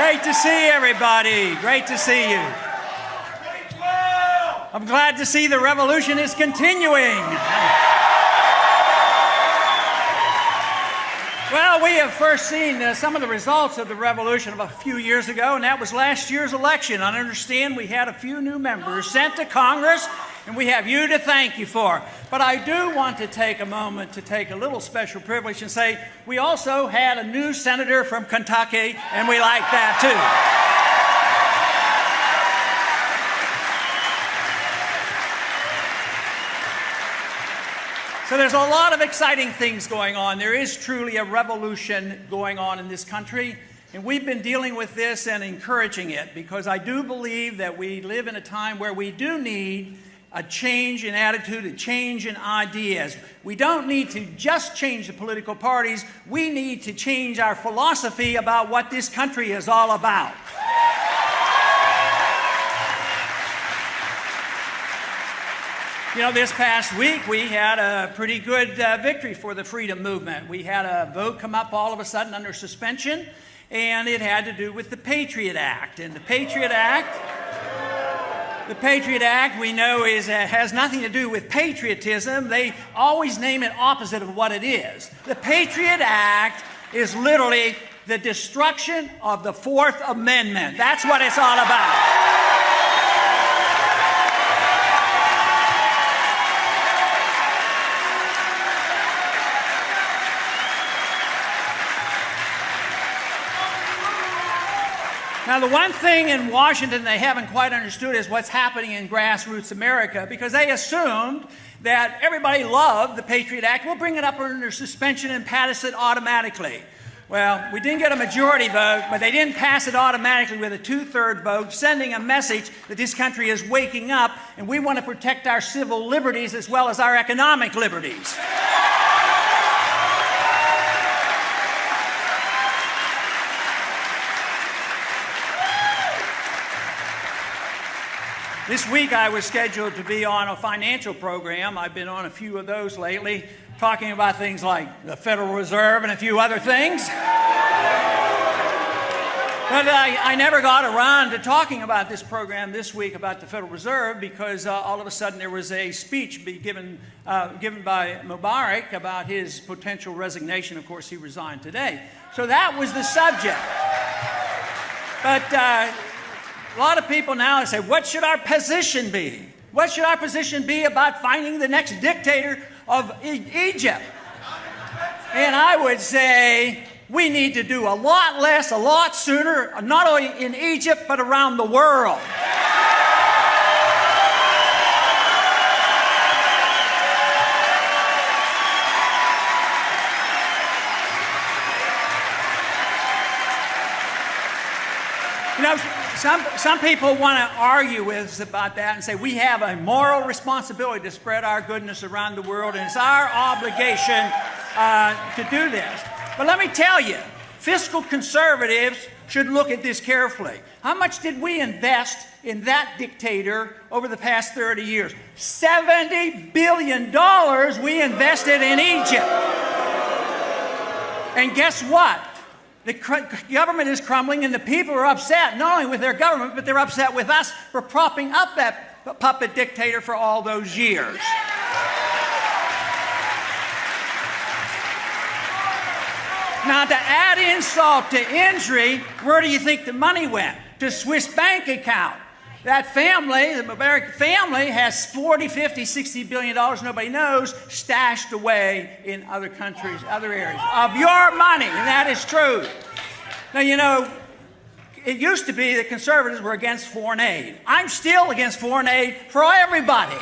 Great to see everybody. Great to see you. I'm glad to see the revolution is continuing. Well, we have first seen some of the results of the revolution of a few years ago, and that was last year's election. I understand we had a few new members sent to Congress, and we have you to thank you for. But I do want to take a moment to take a little special privilege and say we also had a new senator from Kentucky, and we like that too. So there's a lot of exciting things going on. There is truly a revolution going on in this country, and we've been dealing with this and encouraging it because I do believe that we live in a time where we do need a change in attitude, a change in ideas. We don't need to just change the political parties. We need to change our philosophy about what this country is all about. You know, this past week we had a pretty good victory for the freedom movement. We had a vote come up all of a sudden under suspension, and it had to do with the Patriot Act. And the Patriot Act we know has nothing to do with patriotism. They always name it opposite of what it is. The Patriot Act is literally the destruction of the Fourth Amendment. That's what it's all about. Now, the one thing in Washington they haven't quite understood is what's happening in grassroots America, because they assumed that everybody loved the Patriot Act. We'll bring it up under suspension and pass it automatically. Well, we didn't get a majority vote, but they didn't pass it automatically with a 2/3 vote, sending a message that this country is waking up and we want to protect our civil liberties as well as our economic liberties. This week I was scheduled to be on a financial program. I've been on a few of those lately, talking about things like the Federal Reserve and a few other things. But I never got around to talking about this program this week about the Federal Reserve because all of a sudden there was a speech given by Mubarak about his potential resignation. Of course, he resigned today. So that was the subject. But a lot of people now say, what should our position be? What should our position be about finding the next dictator of Egypt? And I would say we need to do a lot less, a lot sooner, not only in Egypt, but around the world. You know, some people want to argue with us about that and say we have a moral responsibility to spread our goodness around the world, and it's our obligation to do this. But let me tell you, fiscal conservatives should look at this carefully. How much did we invest in that dictator over the past 30 years? $70 billion we invested in Egypt. And guess what? The government is crumbling and the people are upset, not only with their government, but they're upset with us for propping up that puppet dictator for all those years. Now, to add insult to injury, where do you think the money went? To Swiss bank account. That family, the Mubarak family, has $40, $50, $60 billion, nobody knows, stashed away in other countries, other areas of your money, and that is true. Now, you know, it used to be that conservatives were against foreign aid. I'm still against foreign aid for everybody.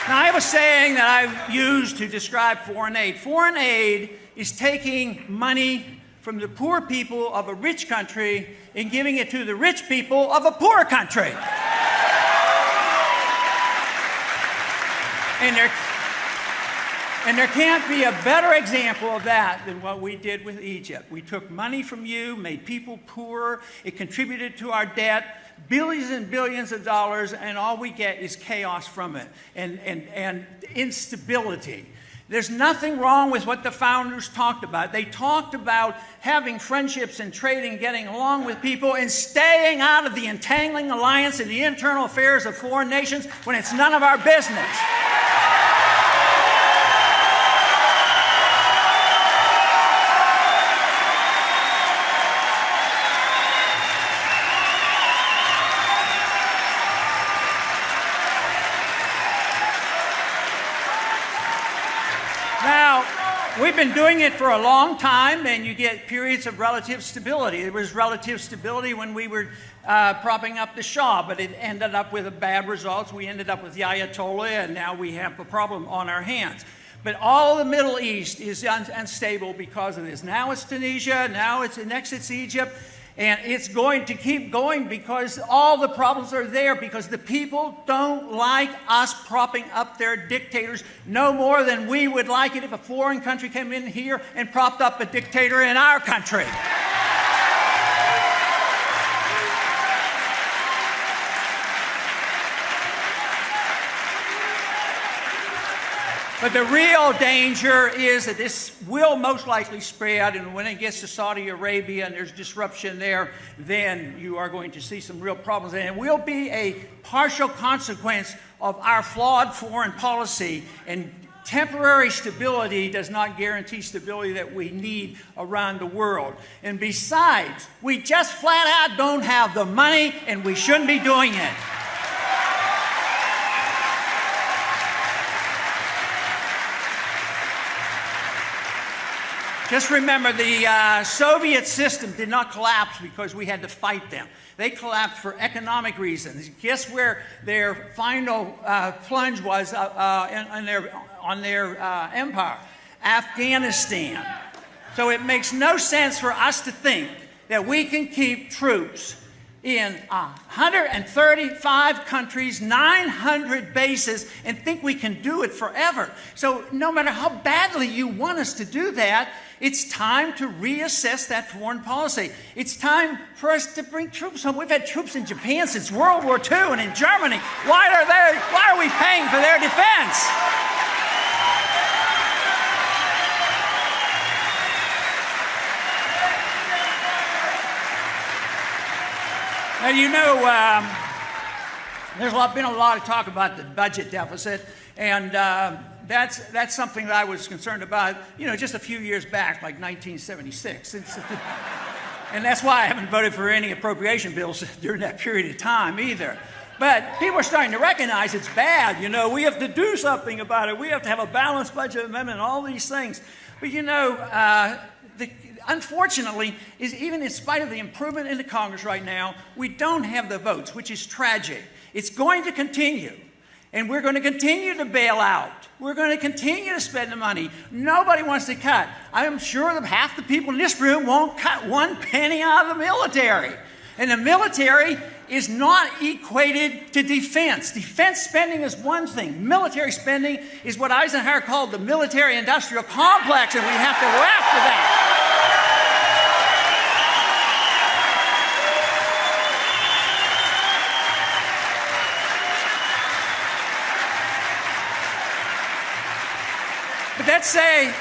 Now, I have a saying that I've used to describe foreign aid. Foreign aid is taking money from the poor people of a rich country and giving it to the rich people of a poor country. And there can't be a better example of that than what we did with Egypt. We took money from you, made people poorer, it contributed to our debt, billions and billions of dollars, and all we get is chaos from it and instability. There's nothing wrong with what the founders talked about. They talked about having friendships and trading, getting along with people, and staying out of the entangling alliance in the internal affairs of foreign nations when it's none of our business. We've been doing it for a long time, and you get periods of relative stability. There was relative stability when we were propping up the Shah, but it ended up with bad results. We ended up with the Ayatollah, and now we have a problem on our hands. But all the Middle East is unstable because of this. Now it's Tunisia, next it's Egypt, and it's going to keep going because all the problems are there because the people don't like us propping up their dictators no more than we would like it if a foreign country came in here and propped up a dictator in our country. But the real danger is that this will most likely spread, and when it gets to Saudi Arabia and there's disruption there, then you are going to see some real problems. And it will be a partial consequence of our flawed foreign policy, and temporary stability does not guarantee stability that we need around the world. And besides, we just flat out don't have the money, and we shouldn't be doing it. Just remember, the Soviet system did not collapse because we had to fight them. They collapsed for economic reasons. Guess where their final plunge was on their empire? Afghanistan. So it makes no sense for us to think that we can keep troops in 135 countries, 900 bases, and think we can do it forever. So no matter how badly you want us to do that, it's time to reassess that foreign policy. It's time for us to bring troops home. We've had troops in Japan since World War II and in Germany. Why are we paying for their defense? Now, you know, there's been a lot of talk about the budget deficit, and that's something that I was concerned about, you know, just a few years back, like 1976. And that's why I haven't voted for any appropriation bills during that period of time either. But people are starting to recognize it's bad. You know, we have to do something about it. We have to have a balanced budget amendment and all these things. But, you know, unfortunately, even in spite of the improvement in the Congress right now, we don't have the votes, which is tragic. It's going to continue. And we're going to continue to bail out. We're going to continue to spend the money. Nobody wants to cut. I'm sure that half the people in this room won't cut one penny out of the military. And the military is not equated to defense. Defense spending is one thing. Military spending is what Eisenhower called the military-industrial complex, and we have to go after that. But let's say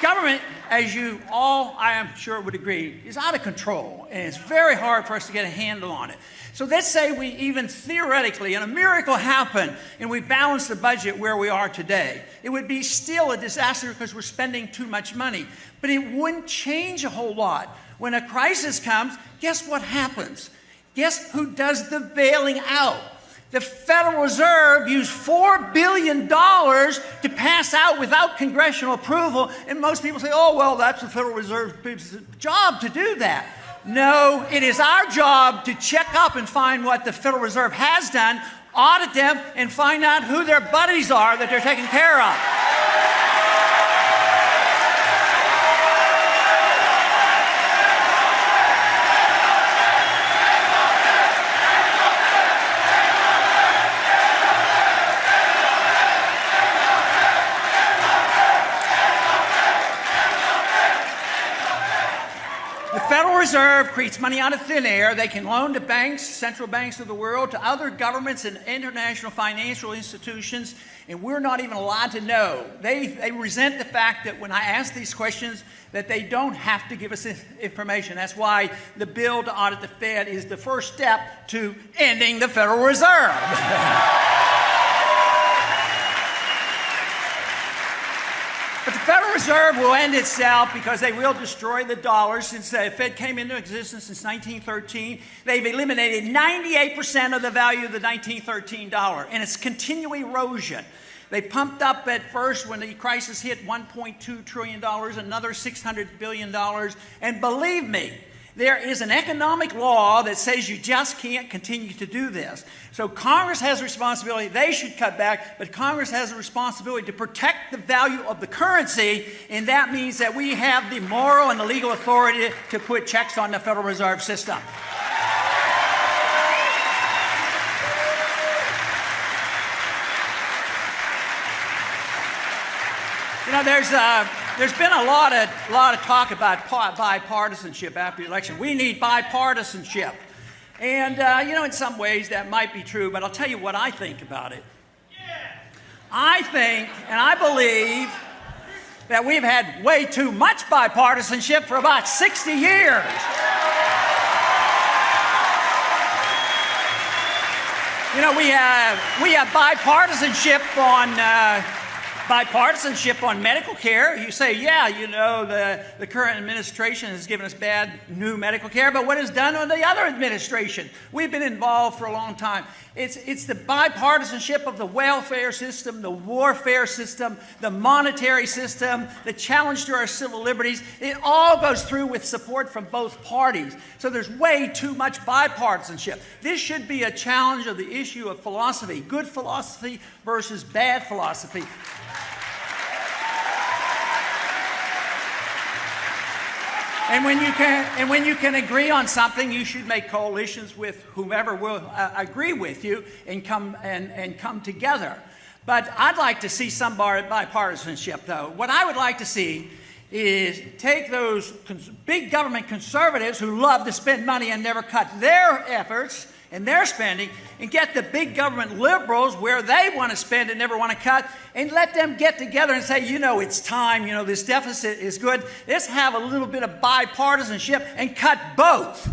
government, as you all, I am sure, would agree, is out of control, and it's very hard for us to get a handle on it. So let's say we even theoretically, and a miracle happened, and we balance the budget where we are today. It would be still a disaster because we're spending too much money. But it wouldn't change a whole lot. When a crisis comes, guess what happens? Guess who does the bailing out? The Federal Reserve used $4 billion to pass out without congressional approval, and most people say, oh, well, that's the Federal Reserve's job to do that. No, it is our job to check up and find what the Federal Reserve has done, audit them, and find out who their buddies are that they're taking care of. The Federal Reserve creates money out of thin air. They can loan to banks, central banks of the world, to other governments and international financial institutions, and we're not even allowed to know. They resent the fact that when I ask these questions, that they don't have to give us information. That's why the bill to audit the Fed is the first step to ending the Federal Reserve. But the Federal Reserve will end itself because they will destroy the dollar. Since the Fed came into existence since 1913, they've eliminated 98% of the value of the 1913 dollar, and it's continual erosion. They pumped up at first when the crisis hit $1.2 trillion, another $600 billion, and believe me, there is an economic law that says you just can't continue to do this. So Congress has a responsibility. They should cut back, but Congress has a responsibility to protect the value of the currency, and that means that we have the moral and the legal authority to put checks on the Federal Reserve System. You know, there's been a lot of talk about bipartisanship after the election. We need bipartisanship. And, you know, in some ways that might be true, but I'll tell you what I think about it. I think and I believe that we've had way too much bipartisanship for about 60 years. You know, we have bipartisanship on medical care. You say, yeah, you know, the current administration has given us bad new medical care, but what is done on the other administration? We've been involved for a long time. It's the bipartisanship of the welfare system, the warfare system, the monetary system, the challenge to our civil liberties. It all goes through with support from both parties. So there's way too much bipartisanship. This should be a challenge of the issue of philosophy, good philosophy versus bad philosophy. And when you can agree on something, you should make coalitions with whomever will agree with you and come together. But I'd like to see some bipartisanship, though. What I would like to see is take those big government conservatives who love to spend money and never cut their efforts and their spending, and get the big government liberals where they want to spend and never want to cut, and let them get together and say, you know, it's time, you know, this deficit is good. Let's have a little bit of bipartisanship and cut both.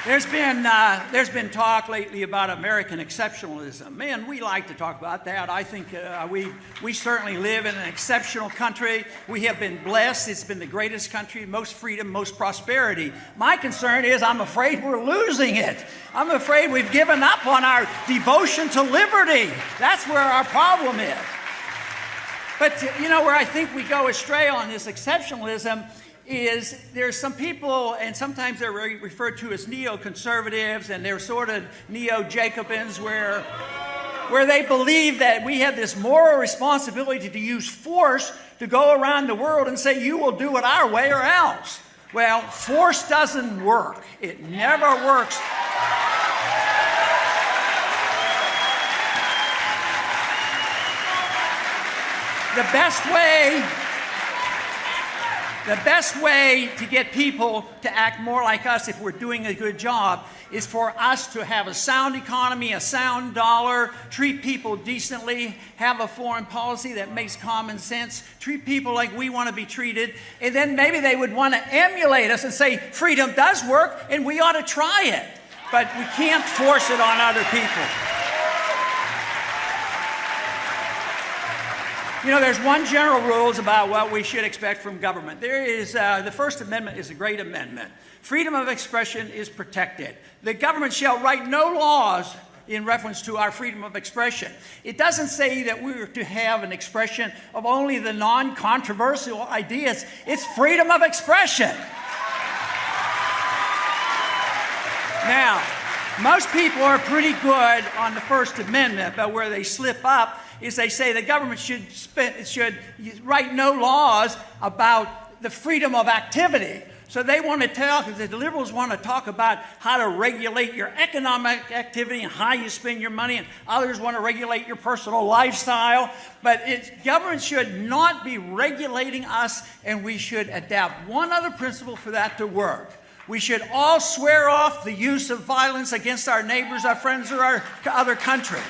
There's been talk lately about American exceptionalism. Man, we like to talk about that. I think we certainly live in an exceptional country. We have been blessed. It's been the greatest country, most freedom, most prosperity. My concern is I'm afraid we're losing it. I'm afraid we've given up on our devotion to liberty. That's where our problem is. But, you know, where I think we go astray on this exceptionalism is there's some people, and sometimes they're referred to as neoconservatives, and they're sort of neo-Jacobins, where they believe that we have this moral responsibility to use force to go around the world and say, you will do it our way or else. Well, force doesn't work. It never works. The best way to get people to act more like us if we're doing a good job is for us to have a sound economy, a sound dollar, treat people decently, have a foreign policy that makes common sense, treat people like we want to be treated, and then maybe they would want to emulate us and say, freedom does work and we ought to try it. But we can't force it on other people. You know, there's one general rules about what we should expect from government. There is, the First Amendment is a great amendment. Freedom of expression is protected. The government shall write no laws in reference to our freedom of expression. It doesn't say that we're to have an expression of only the non-controversial ideas. It's freedom of expression. Now, most people are pretty good on the First Amendment, but where they slip up is they say the government should write no laws about the freedom of activity. So they want to the liberals want to talk about how to regulate your economic activity and how you spend your money, and others want to regulate your personal lifestyle. But government should not be regulating us, and we should adapt one other principle for that to work. We should all swear off the use of violence against our neighbors, our friends, or our other countries.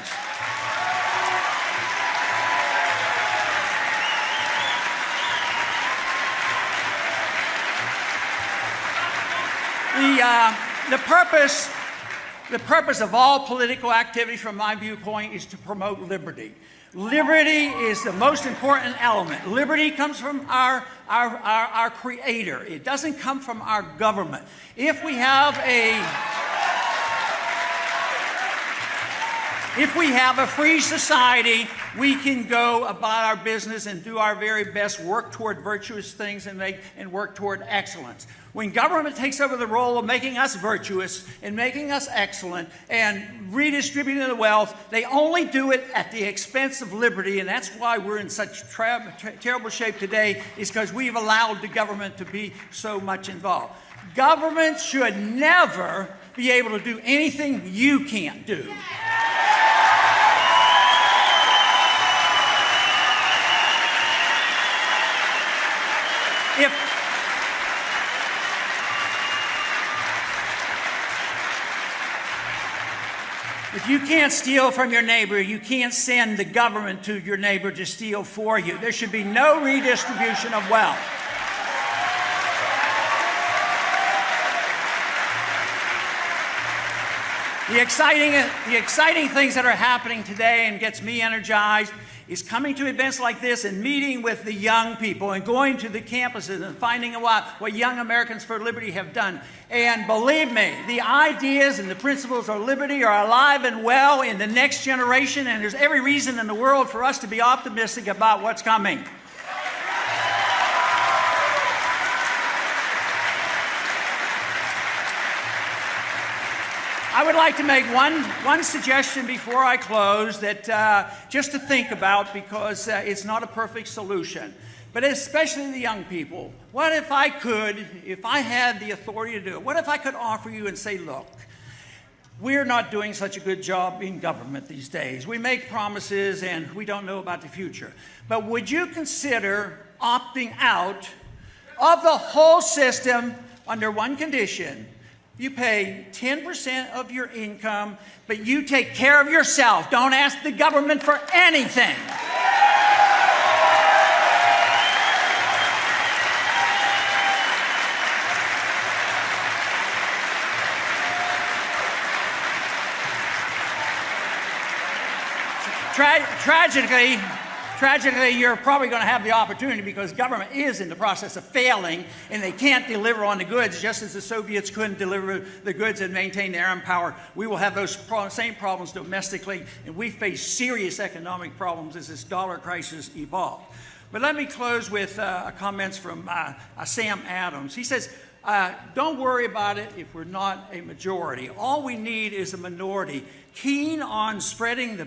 The purpose of all political activity, from my viewpoint, is to promote liberty. Liberty is the most important element. Liberty comes from our Creator. It doesn't come from our government. If we have a free society, we can go about our business and do our very best, work toward virtuous things and work toward excellence. When government takes over the role of making us virtuous and making us excellent and redistributing the wealth, they only do it at the expense of liberty, and that's why we're in such terrible shape today, is because we've allowed the government to be so much involved. Government should never be able to do anything you can't do. If you can't steal from your neighbor, you can't send the government to your neighbor to steal for you. There should be no redistribution of wealth. The exciting things that are happening today and gets me energized is coming to events like this and meeting with the young people and going to the campuses and finding out what Young Americans for Liberty have done. And believe me, the ideas and the principles of liberty are alive and well in the next generation, and there's every reason in the world for us to be optimistic about what's coming. I would like to make one suggestion before I close, that just to think about, because it's not a perfect solution, but especially the young people. What if I had the authority to do it, what if I could offer you and say, look, we're not doing such a good job in government these days. We make promises and we don't know about the future. But would you consider opting out of the whole system under one condition? You pay 10% of your income, but you take care of yourself. Don't ask the government for anything. Tragically, you're probably going to have the opportunity, because government is in the process of failing and they can't deliver on the goods, just as the Soviets couldn't deliver the goods and maintain their own power. We will have those same problems domestically, and we face serious economic problems as this dollar crisis evolves. But let me close with comments from Sam Adams. He says, don't worry about it if we're not a majority. All we need is a minority keen on spreading the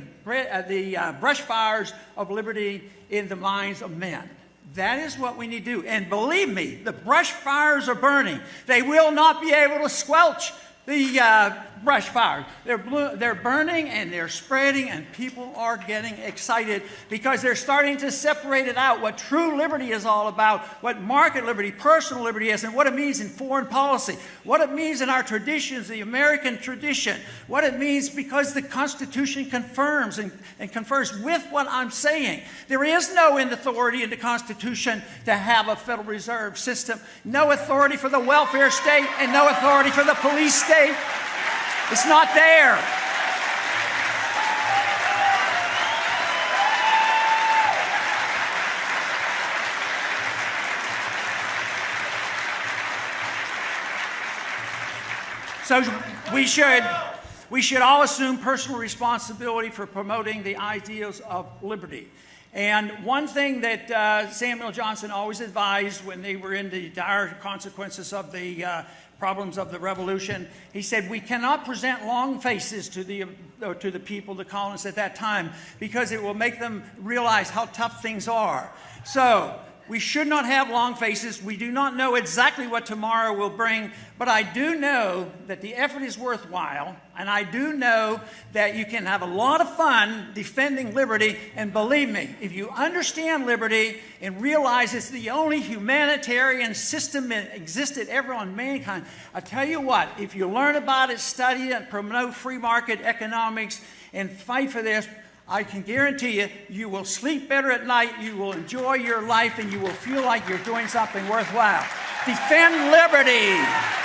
brush fires of liberty in the minds of men. That is what we need to do. And believe me, the brush fires are burning. They will not be able to squelch the brush fires. They're burning and they're spreading, and people are getting excited because they're starting to separate it out, what true liberty is all about, what market liberty, personal liberty is, and what it means in foreign policy, what it means in our traditions, the American tradition, what it means because the Constitution confirms and confers with what I'm saying. There is no authority in the Constitution to have a Federal Reserve System, no authority for the welfare state, and no authority for the police state. It's not there. So we should all assume personal responsibility for promoting the ideals of liberty. And one thing that Samuel Johnson always advised when they were in the dire consequences of the problems of the revolution, he said, we cannot present long faces to the people, the colonists at that time, because it will make them realize how tough things are. So We should not have long faces. We do not know exactly what tomorrow will bring, but I do know that the effort is worthwhile, and I do know that you can have a lot of fun defending liberty, and believe me, if you understand liberty and realize it's the only humanitarian system that existed ever on mankind, I tell you what, if you learn about it, study it, promote free market economics, and fight for this, I can guarantee you, you will sleep better at night, you will enjoy your life, and you will feel like you're doing something worthwhile. Defend liberty.